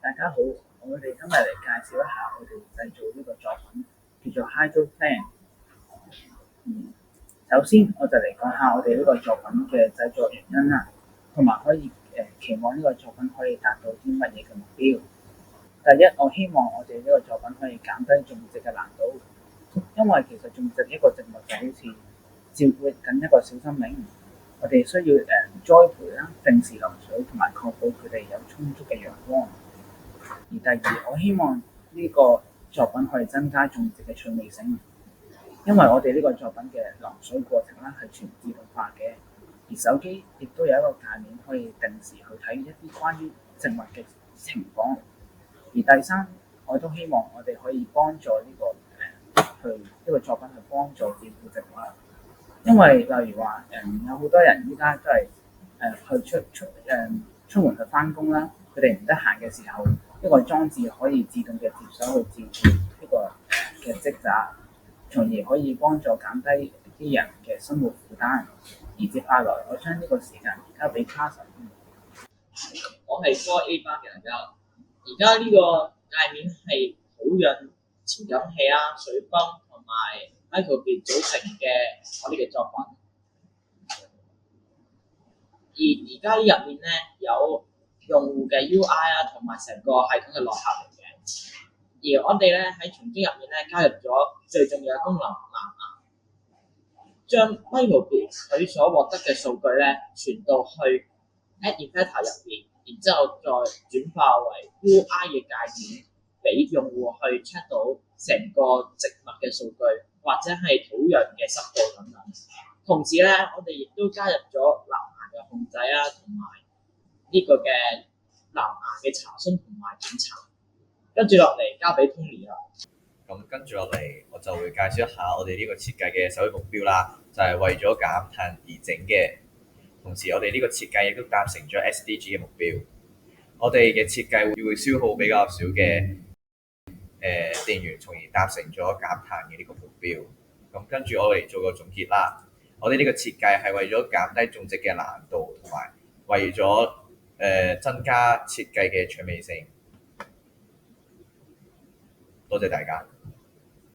大家好，我哋今日嚟介紹一下我哋製造呢個作品，叫做 Hydro Plan。首先我就嚟講下我哋呢個作品嘅製作原因啦，同埋可以期望呢個作品可以達到啲乜嘢嘅目標。第一，我希望我哋呢個作品可以減低種植嘅難度，因為其實種植一個植物就好似照顧緊一個小生命，我哋需要栽培啦、定時淋水，同埋確保佢哋有充足嘅陽光。而第二，我希望呢個作品可以增加種植嘅趣味性，因為我哋呢個作品嘅淋水過程咧係全自動化嘅，而手機亦都有一個界面可以定時去睇一啲關於植物嘅情況。而第三，我都希望我哋可以幫助呢個作品去幫助照顧植物，因為例如話有好多人依家都係去出門去翻工啦，佢哋唔得閒嘅時候，一個裝置可以自動嘅接手去照顧呢個嘅職責，從而可以幫助減低啲人嘅生活負擔。而接下來，我將呢個時間交俾卡神。我係科 A 班嘅人家，而家呢個界面係土壤、傳感器啦、水泵同埋 microbit 組成嘅我哋嘅作品。而家呢入面咧有用戶嘅 UI 啊，同埋成個系統嘅內核嚟嘅。而我哋咧喺全經入面咧加入咗最重要嘅功能藍牙，將 microbit 佢所獲得嘅數據咧傳到去 Ad Inverter 入邊，然之後再轉化為 UI 嘅界面，俾用戶去 check 到成個植物嘅數據，或者係土壤嘅濕度等等。同時咧，我哋亦都加入咗藍牙嘅控制啊，同埋呢個嘅藍牙嘅查詢同埋檢查。跟住落嚟交俾 Tony 啦。咁跟住落嚟，我就會介紹一下我哋呢個設計嘅首要目標啦，就係為咗減碳而整嘅。同時，我哋呢個設計亦都達成咗 SDG 嘅目標。我哋嘅設計會消耗比較少嘅電源，從而達成咗減碳嘅呢個目標。咁跟住我嚟做個總結啦。我哋呢個設計係為咗減低種植嘅難度，同埋為咗增加設計嘅趣味性。多謝大家。